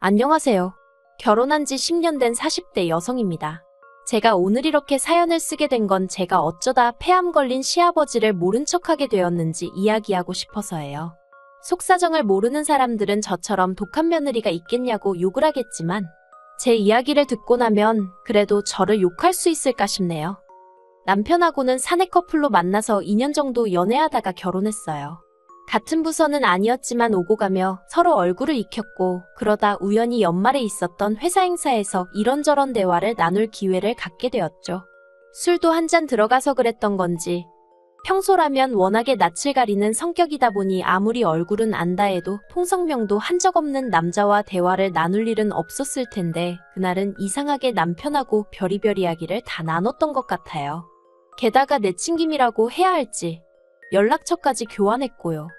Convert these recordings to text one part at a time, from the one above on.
안녕하세요. 결혼한 지 10년 된 40대 여성입니다. 제가 오늘 이렇게 사연을 쓰게 된 건 제가 어쩌다 폐암 걸린 시아버지를 모른 척하게 되었는지 이야기하고 싶어서예요. 속사정을 모르는 사람들은 저처럼 독한 며느리가 있겠냐고 욕을 하겠지만 제 이야기를 듣고 나면 그래도 저를 욕할 수 있을까 싶네요. 남편하고는 사내 커플로 만나서 2년 정도 연애하다가 결혼했어요. 같은 부서는 아니었지만 오고 가며 서로 얼굴을 익혔고 그러다 우연히 연말에 있었던 회사 행사에서 이런저런 대화를 나눌 기회를 갖게 되었죠. 술도 한 잔 들어가서 그랬던 건지 평소라면 워낙에 낯을 가리는 성격이다 보니 아무리 얼굴은 안다 해도 통성명도 한 적 없는 남자와 대화를 나눌 일은 없었을 텐데 그날은 이상하게 남편하고 별의별 이야기를 다 나눴던 것 같아요. 게다가 내친김이라고 해야 할지 연락처까지 교환했고요.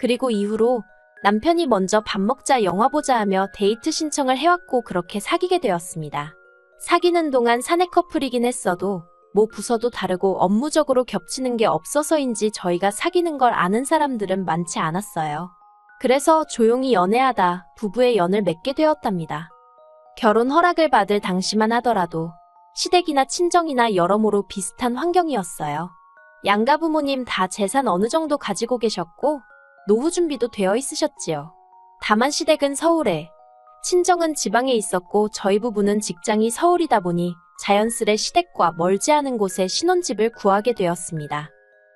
그리고 이후로 남편이 먼저 밥 먹자 영화 보자 하며 데이트 신청을 해왔고 그렇게 사귀게 되었습니다. 사귀는 동안 사내 커플이긴 했어도 뭐 부서도 다르고 업무적으로 겹치는 게 없어서인지 저희가 사귀는 걸 아는 사람들은 많지 않았어요. 그래서 조용히 연애하다 부부의 연을 맺게 되었답니다. 결혼 허락을 받을 당시만 하더라도 시댁이나 친정이나 여러모로 비슷한 환경이었어요. 양가 부모님 다 재산 어느 정도 가지고 계셨고 노후 준비도 되어 있으셨지요. 다만 시댁은 서울에, 친정은 지방에 있었고 저희 부부는 직장이 서울이다 보니 자연스레 시댁과 멀지 않은 곳에 신혼집을 구하게 되었습니다.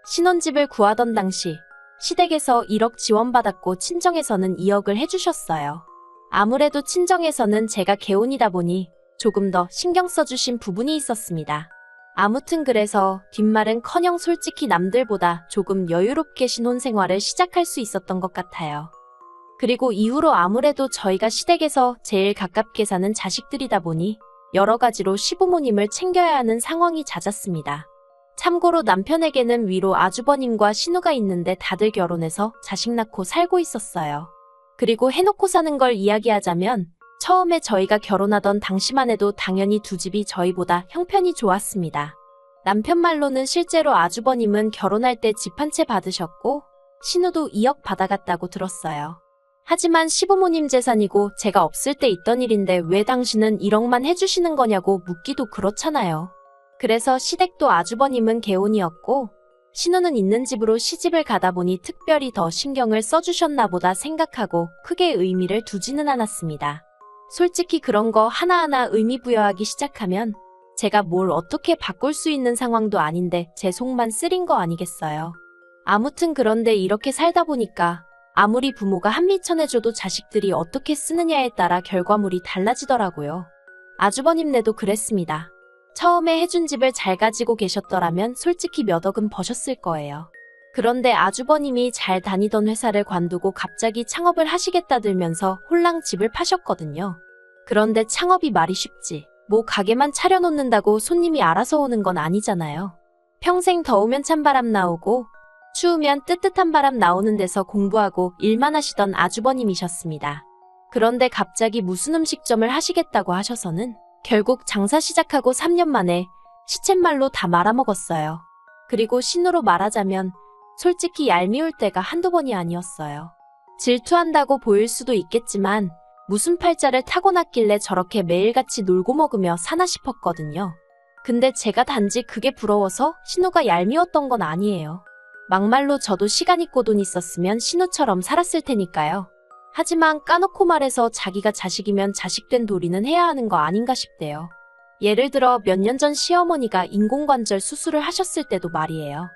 신혼집을 구하던 당시 시댁에서 1억 지원받았고 친정에서는 2억을 해주셨어요. 아무래도 친정에서는 제가 개혼이다 보니 조금 더 신경 써주신 부분이 있었습니다. 아무튼 그래서 뒷말은커녕 솔직히 남들보다 조금 여유롭게 신혼생활을 시작할 수 있었던 것 같아요. 그리고 이후로 아무래도 저희가 시댁에서 제일 가깝게 사는 자식들이다 보니 여러 가지로 시부모님을 챙겨야 하는 상황이 잦았습니다. 참고로 남편에게는 위로 아주버님과 신우가 있는데 다들 결혼해서 자식 낳고 살고 있었어요. 그리고 해놓고 사는 걸 이야기하자면 처음에 저희가 결혼하던 당시만 해도 당연히 두 집이 저희보다 형편이 좋았습니다. 남편 말로는 실제로 아주버님은 결혼할 때 집 한 채 받으셨고 신우도 2억 받아갔다고 들었어요. 하지만 시부모님 재산이고 제가 없을 때 있던 일인데 왜 당신은 1억만 해주시는 거냐고 묻기도 그렇잖아요. 그래서 시댁도 아주버님은 개혼이었고 신우는 있는 집으로 시집을 가다 보니 특별히 더 신경을 써주셨나 보다 생각하고 크게 의미를 두지는 않았습니다. 솔직히 그런 거 하나하나 의미 부여하기 시작하면 제가 뭘 어떻게 바꿀 수 있는 상황도 아닌데 제 속만 쓰린 거 아니겠어요. 아무튼 그런데 이렇게 살다 보니까 아무리 부모가 한미천해줘도 자식들이 어떻게 쓰느냐에 따라 결과물이 달라지더라고요. 아주버님네도 그랬습니다. 처음에 해준 집을 잘 가지고 계셨더라면 솔직히 몇 억은 버셨을 거예요. 그런데 아주버님이 잘 다니던 회사를 관두고 갑자기 창업을 하시겠다들면서 홀랑 집을 파셨거든요. 그런데 창업이 말이 쉽지. 뭐 가게만 차려놓는다고 손님이 알아서 오는 건 아니잖아요. 평생 더우면 찬바람 나오고 추우면 뜨뜻한 바람 나오는 데서 공부하고 일만 하시던 아주버님이셨습니다. 그런데 갑자기 무슨 음식점을 하시겠다고 하셔서는 결국 장사 시작하고 3년 만에 시쳇말로 다 말아먹었어요. 그리고 신우로 말하자면 솔직히 얄미울 때가 한두 번이 아니었어요. 질투한다고 보일 수도 있겠지만 무슨 팔자를 타고났길래 저렇게 매일같이 놀고 먹으며 사나 싶었거든요. 근데 제가 단지 그게 부러워서 신우가 얄미웠던 건 아니에요. 막말로 저도 시간 있고 돈 있었으면 신우처럼 살았을 테니까요. 하지만 까놓고 말해서 자기가 자식이면 자식된 도리는 해야 하는 거 아닌가 싶대요. 예를 들어 몇 년 전 시어머니가 인공관절 수술을 하셨을 때도 말이에요.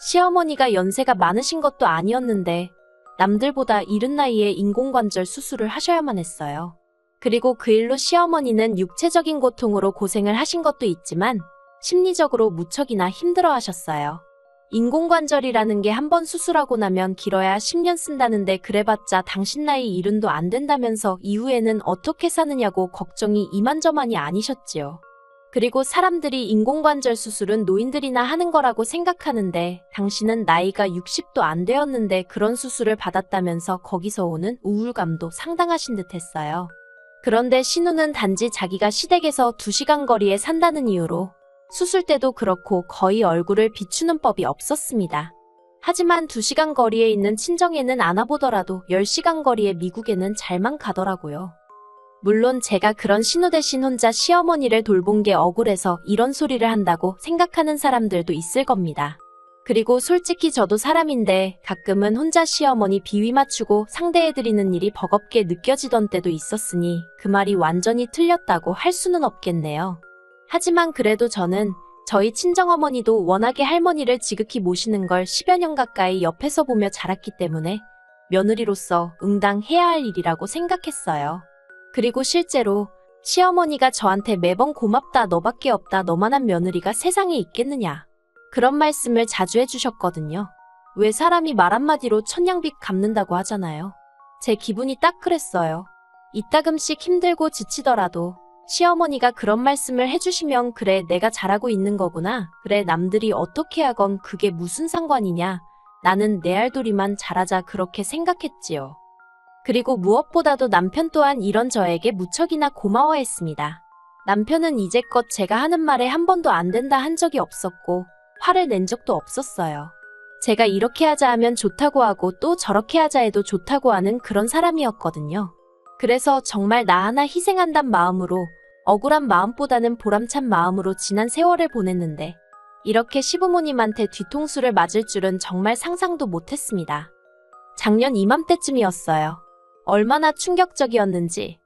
시어머니가 연세가 많으신 것도 아니었는데 남들보다 이른 나이에 인공관절 수술을 하셔야만 했어요. 그리고 그 일로 시어머니는 육체적인 고통으로 고생을 하신 것도 있지만 심리적으로 무척이나 힘들어 하셨어요. 인공관절이라는 게 한 번 수술하고 나면 길어야 10년 쓴다는데 그래봤자 당신 나이 70도 안 된다면서 이후에는 어떻게 사느냐고 걱정이 이만저만이 아니셨지요. 그리고 사람들이 인공관절 수술은 노인들이나 하는 거라고 생각하는데 당신은 나이가 60도 안 되었는데 그런 수술을 받았다면서 거기서 오는 우울감도 상당하신 듯 했어요. 그런데 신우는 단지 자기가 시댁에서 2시간 거리에 산다는 이유로 수술 때도 그렇고 거의 얼굴을 비추는 법이 없었습니다. 하지만 2시간 거리에 있는 친정에는 안 와보더라도 10시간 거리의 미국에는 잘만 가더라고요. 물론 제가 그런 신우 대신 혼자 시어머니를 돌본 게 억울해서 이런 소리를 한다고 생각하는 사람들도 있을 겁니다. 그리고 솔직히 저도 사람인데 가끔은 혼자 시어머니 비위 맞추고 상대해드리는 일이 버겁게 느껴지던 때도 있었으니 그 말이 완전히 틀렸다고 할 수는 없겠네요. 하지만 그래도 저는 저희 친정어머니도 워낙에 할머니를 지극히 모시는 걸 10여 년 가까이 옆에서 보며 자랐기 때문에 며느리로서 응당해야 할 일이라고 생각했어요. 그리고 실제로 시어머니가 저한테 매번 고맙다, 너밖에 없다, 너만한 며느리가 세상에 있겠느냐, 그런 말씀을 자주 해주셨거든요. 왜 사람이 말 한마디로 천냥빚 갚는다고 하잖아요. 제 기분이 딱 그랬어요. 이따금씩 힘들고 지치더라도 시어머니가 그런 말씀을 해주시면 그래, 내가 잘하고 있는 거구나. 그래, 남들이 어떻게 하건 그게 무슨 상관이냐. 나는 내 알도리만 잘하자, 그렇게 생각했지요. 그리고 무엇보다도 남편 또한 이런 저에게 무척이나 고마워했습니다. 남편은 이제껏 제가 하는 말에 한 번도 안 된다 한 적이 없었고 화를 낸 적도 없었어요. 제가 이렇게 하자 하면 좋다고 하고 또 저렇게 하자 해도 좋다고 하는 그런 사람이었거든요. 그래서 정말 나 하나 희생한단 마음으로, 억울한 마음보다는 보람찬 마음으로 지난 세월을 보냈는데 이렇게 시부모님한테 뒤통수를 맞을 줄은 정말 상상도 못했습니다. 작년 이맘때쯤이었어요. 얼마나 충격적이었는지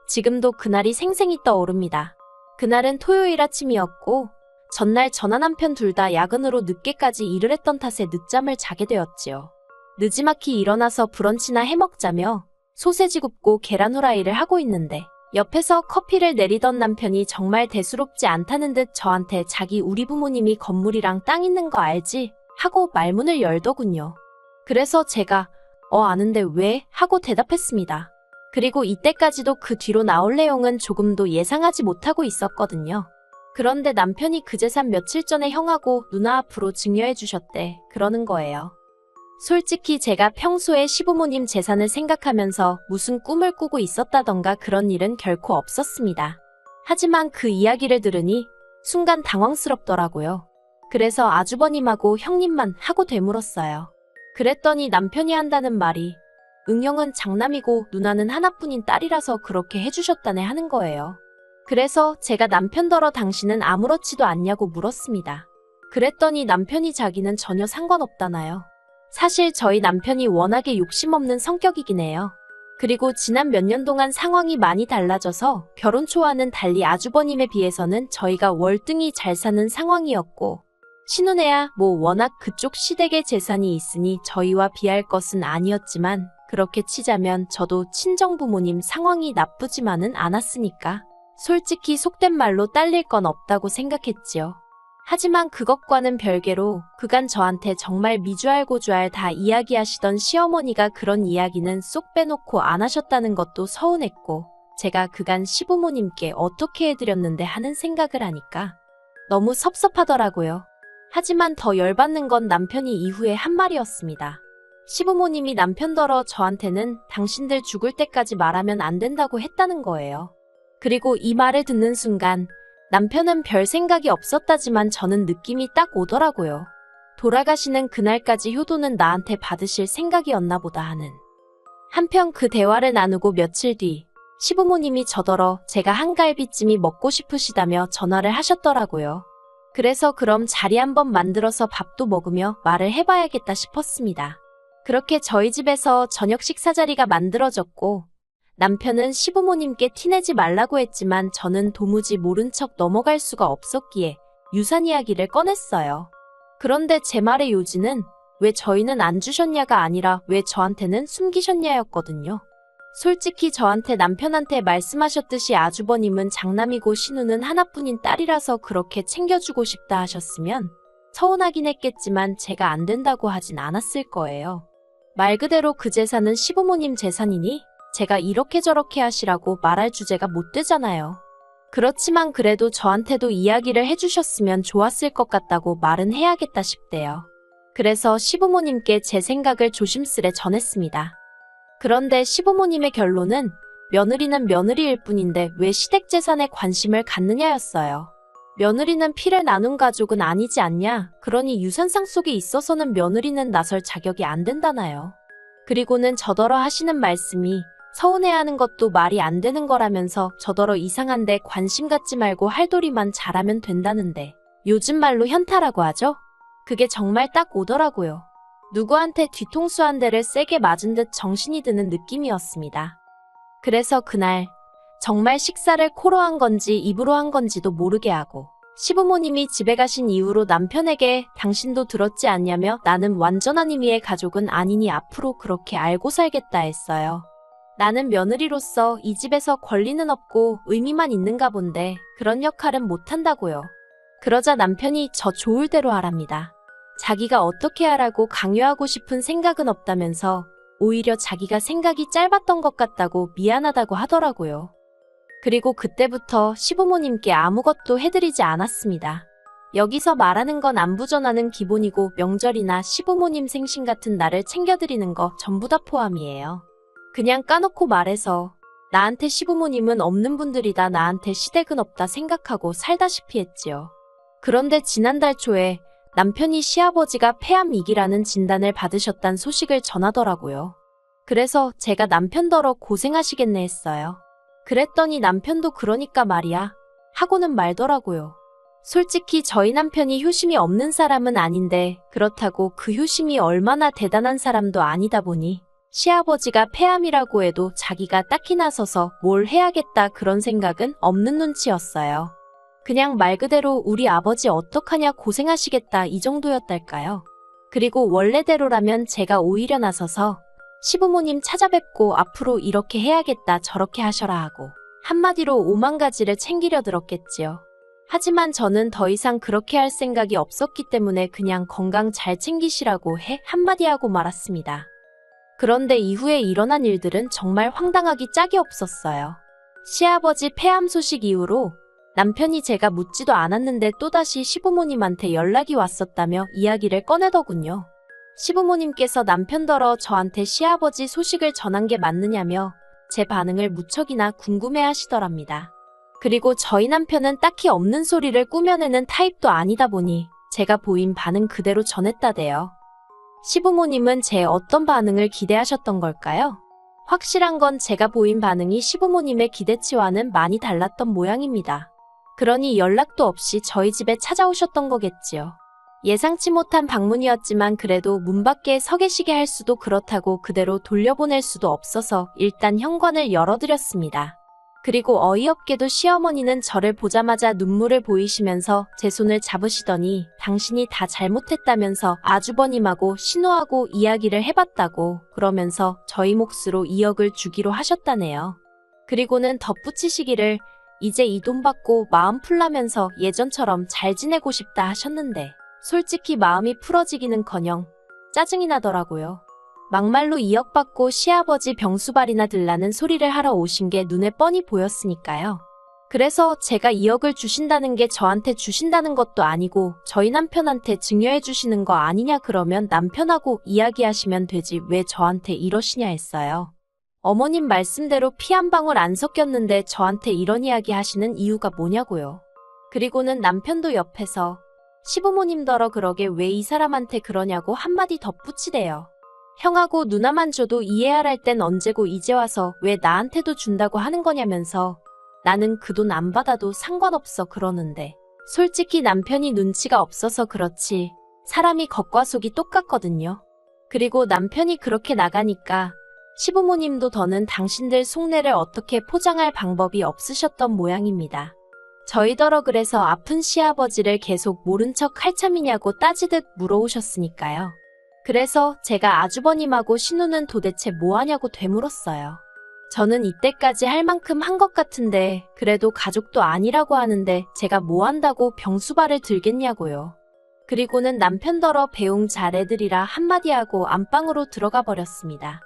지금도 그날이 생생히 떠오릅니다. 그날은 토요일 아침이었고 전날 저나 남편 둘 다 야근으로 늦게까지 일을 했던 탓에 늦잠을 자게 되었지요. 느지막이 일어나서 브런치나 해먹자며 소세지 굽고 계란 후라이를 하고 있는데 옆에서 커피를 내리던 남편이 정말 대수롭지 않다는 듯 저한테 자기 우리 부모님이 건물이랑 땅 있는 거 알지? 하고 말문을 열더군요. 그래서 제가 아는데 왜? 하고 대답했습니다. 그리고 이때까지도 그 뒤로 나올 내용은 조금도 예상하지 못하고 있었거든요. 그런데 남편이 그 재산 며칠 전에 형하고 누나 앞으로 증여해 주셨대. 그러는 거예요. 솔직히 제가 평소에 시부모님 재산을 생각하면서 무슨 꿈을 꾸고 있었다던가 그런 일은 결코 없었습니다. 하지만 그 이야기를 들으니 순간 당황스럽더라고요. 그래서 아주버님하고 형님만 하고 되물었어요. 그랬더니 남편이 한다는 말이 응형은 장남이고 누나는 하나뿐인 딸이라서 그렇게 해주셨다네 하는 거예요. 그래서 제가 남편더러 당신은 아무렇지도 않냐고 물었습니다. 그랬더니 남편이 자기는 전혀 상관없다나요. 사실 저희 남편이 워낙에 욕심없는 성격이긴 해요. 그리고 지난 몇 년 동안 상황이 많이 달라져서 결혼 초와는 달리 아주버님에 비해서는 저희가 월등히 잘 사는 상황이었고 신혼해야 워낙 그쪽 시댁에 재산이 있으니 저희와 비할 것은 아니었지만 그렇게 치자면 저도 친정부모님 상황이 나쁘지만은 않았으니까 솔직히 속된 말로 딸릴 건 없다고 생각했지요. 하지만 그것과는 별개로 그간 저한테 정말 미주알 고주알 다 이야기하시던 시어머니가 그런 이야기는 쏙 빼놓고 안 하셨다는 것도 서운했고 제가 그간 시부모님께 어떻게 해드렸는데 하는 생각을 하니까 너무 섭섭하더라고요. 하지만 더 열받는 건 남편이 이후에 한 말이었습니다. 시부모님이 남편더러 저한테는 당신들 죽을 때까지 말하면 안 된다고 했다는 거예요. 그리고 이 말을 듣는 순간 남편은 별 생각이 없었다지만 저는 느낌이 딱 오더라고요. 돌아가시는 그날까지 효도는 나한테 받으실 생각이었나 보다 하는. 한편 그 대화를 나누고 며칠 뒤 시부모님이 저더러 제가 한갈비찜이 먹고 싶으시다며 전화를 하셨더라고요. 그래서 그럼 자리 한번 만들어서 밥도 먹으며 말을 해봐야겠다 싶었습니다. 그렇게 저희 집에서 저녁 식사 자리가 만들어졌고 남편은 시부모님께 티내지 말라고 했지만 저는 도무지 모른 척 넘어갈 수가 없었기에 유산 이야기를 꺼냈어요. 그런데 제 말의 요지는 왜 저희는 안 주셨냐가 아니라 왜 저한테는 숨기셨냐였거든요. 솔직히 저한테 남편한테 말씀하셨듯이 아주버님은 장남이고 신우는 하나뿐인 딸이라서 그렇게 챙겨주고 싶다 하셨으면 서운하긴 했겠지만 제가 안 된다고 하진 않았을 거예요. 말 그대로 그 재산은 시부모님 재산이니 제가 이렇게 저렇게 하시라고 말할 주제가 못 되잖아요. 그렇지만 그래도 저한테도 이야기를 해주셨으면 좋았을 것 같다고 말은 해야겠다 싶대요. 그래서 시부모님께 제 생각을 조심스레 전했습니다. 그런데 시부모님의 결론은 며느리는 며느리일 뿐인데 왜 시댁 재산에 관심을 갖느냐였어요. 며느리는 피를 나눈 가족은 아니지 않냐. 그러니 유산상 속에 있어서는 며느리는 나설 자격이 안 된다나요. 그리고는 저더러 하시는 말씀이 서운해하는 것도 말이 안 되는 거라면서 저더러 이상한데 관심 갖지 말고 할도리만 잘하면 된다는데 요즘 말로 현타라고 하죠? 그게 정말 딱 오더라고요. 누구한테 뒤통수 한 대를 세게 맞은 듯 정신이 드는 느낌이었습니다. 그래서 그날 정말 식사를 코로 한 건지 입으로 한 건지도 모르게 하고 시부모님이 집에 가신 이후로 남편에게 당신도 들었지 않냐며 나는 완전한 의미의 가족은 아니니 앞으로 그렇게 알고 살겠다 했어요. 나는 며느리로서 이 집에서 권리는 없고 의미만 있는가 본데 그런 역할은 못한다고요. 그러자 남편이 저 좋을 대로 하랍니다. 자기가 어떻게 하라고 강요하고 싶은 생각은 없다면서 오히려 자기가 생각이 짧았던 것 같다고 미안하다고 하더라고요. 그리고 그때부터 시부모님께 아무것도 해드리지 않았습니다. 여기서 말하는 건 안부 전화는 기본이고 명절이나 시부모님 생신 같은 날을 챙겨드리는 거 전부 다 포함이에요. 그냥 까놓고 말해서 나한테 시부모님은 없는 분들이다 나한테 시댁은 없다 생각하고 살다시피 했지요. 그런데 지난달 초에 남편이 시아버지가 폐암위기라는 진단을 받으셨단 소식을 전하더라고요. 그래서 제가 남편더러 고생하시겠네 했어요. 그랬더니 남편도 그러니까 말이야 하고는 말더라고요. 솔직히 저희 남편이 효심이 없는 사람은 아닌데 그렇다고 그 효심이 얼마나 대단한 사람도 아니다 보니 시아버지가 폐암이라고 해도 자기가 딱히 나서서 뭘 해야겠다 그런 생각은 없는 눈치였어요. 그냥 말 그대로 우리 아버지 어떡하냐 고생하시겠다 이 정도였달까요. 그리고 원래대로라면 제가 오히려 나서서 시부모님 찾아뵙고 앞으로 이렇게 해야겠다 저렇게 하셔라 하고 한마디로 5만 가지를 챙기려 들었겠지요. 하지만 저는 더 이상 그렇게 할 생각이 없었기 때문에 그냥 건강 잘 챙기시라고 해 한마디 하고 말았습니다. 그런데 이후에 일어난 일들은 정말 황당하기 짝이 없었어요. 시아버지 폐암 소식 이후로 남편이 제가 묻지도 않았는데 또다시 시부모님한테 연락이 왔었다며 이야기를 꺼내더군요. 시부모님께서 남편더러 저한테 시아버지 소식을 전한 게 맞느냐며 제 반응을 무척이나 궁금해하시더랍니다. 그리고 저희 남편은 딱히 없는 소리를 꾸며내는 타입도 아니다 보니 제가 보인 반응 그대로 전했다대요. 시부모님은 제 어떤 반응을 기대하셨던 걸까요? 확실한 건 제가 보인 반응이 시부모님의 기대치와는 많이 달랐던 모양입니다. 그러니 연락도 없이 저희 집에 찾아오셨던 거겠지요. 예상치 못한 방문이었지만 그래도 문 밖에 서 계시게 할 수도 그렇다고 그대로 돌려보낼 수도 없어서 일단 현관을 열어드렸습니다. 그리고 어이없게도 시어머니는 저를 보자마자 눈물을 보이시면서 제 손을 잡으시더니 당신이 다 잘못했다면서 아주버님하고 신우하고 이야기를 해봤다고 그러면서 저희 몫으로 2억을 주기로 하셨다네요. 그리고는 덧붙이시기를 이제 이 돈 받고 마음 풀라면서 예전처럼 잘 지내고 싶다 하셨는데 솔직히 마음이 풀어지기는커녕 짜증이 나더라고요. 막말로 2억 받고 시아버지 병수발이나 들라는 소리를 하러 오신 게 눈에 뻔히 보였으니까요. 그래서 제가 2억을 주신다는 게 저한테 주신다는 것도 아니고 저희 남편한테 증여해 주시는 거 아니냐 그러면 남편하고 이야기하시면 되지 왜 저한테 이러시냐 했어요. 어머님 말씀대로 피 한 방울 안 섞였는데 저한테 이런 이야기 하시는 이유가 뭐냐고요. 그리고는 남편도 옆에서 시부모님더러 그러게 왜 이 사람한테 그러냐고 한마디 덧붙이대요. 형하고 누나만 줘도 이해할 땐 언제고 이제 와서 왜 나한테도 준다고 하는 거냐면서 나는 그 돈 안 받아도 상관없어 그러는데 솔직히 남편이 눈치가 없어서 그렇지 사람이 겉과 속이 똑같거든요. 그리고 남편이 그렇게 나가니까 시부모님도 더는 당신들 속내를 어떻게 포장할 방법이 없으셨던 모양입니다. 저희더러 그래서 아픈 시아버지를 계속 모른 척 할 참이냐고 따지듯 물어오셨으니까요. 그래서 제가 아주버님하고 신우는 도대체 뭐하냐고 되물었어요. 저는 이때까지 할 만큼 한 것 같은데 그래도 가족도 아니라고 하는데 제가 뭐 한다고 병수발을 들겠냐고요. 그리고는 남편더러 배웅 잘해드리라 한마디 하고 안방으로 들어가 버렸습니다.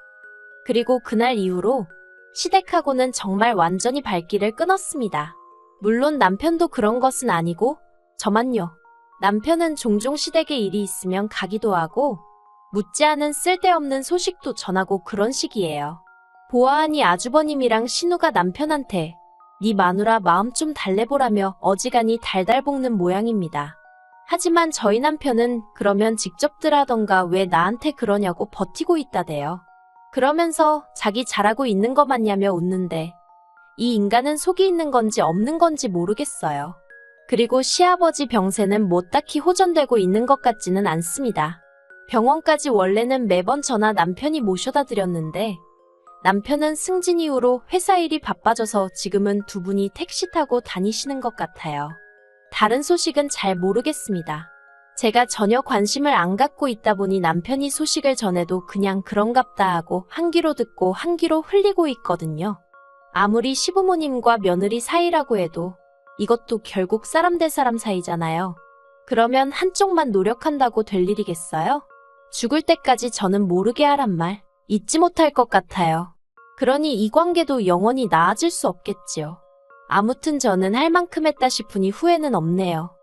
그리고 그날 이후로 시댁하고는 정말 완전히 발길을 끊었습니다. 물론 남편도 그런 것은 아니고 저만요. 남편은 종종 시댁에 일이 있으면 가기도 하고 묻지 않은 쓸데없는 소식도 전하고 그런 식이에요. 보아하니 아주버님이랑 신우가 남편한테 네 마누라 마음 좀 달래보라며 어지간히 달달 볶는 모양입니다. 하지만 저희 남편은 그러면 직접들 하던가 왜 나한테 그러냐고 버티고 있다대요. 그러면서 자기 잘하고 있는 거 맞냐며 웃는데 이 인간은 속이 있는 건지 없는 건지 모르겠어요. 그리고 시아버지 병세는 뭐 딱히 호전되고 있는 것 같지는 않습니다. 병원까지 원래는 매번 저나 남편이 모셔다 드렸는데 남편은 승진 이후로 회사 일이 바빠져서 지금은 두 분이 택시 타고 다니시는 것 같아요. 다른 소식은 잘 모르겠습니다. 제가 전혀 관심을 안 갖고 있다 보니 남편이 소식을 전해도 그냥 그런갑다 하고 한 귀로 듣고 한 귀로 흘리고 있거든요. 아무리 시부모님과 며느리 사이라고 해도 이것도 결국 사람 대 사람 사이잖아요. 그러면 한쪽만 노력한다고 될 일이겠어요? 죽을 때까지 저는 모르게 하란 말 잊지 못할 것 같아요. 그러니 이 관계도 영원히 나아질 수 없겠지요. 아무튼 저는 할 만큼 했다 싶으니 후회는 없네요.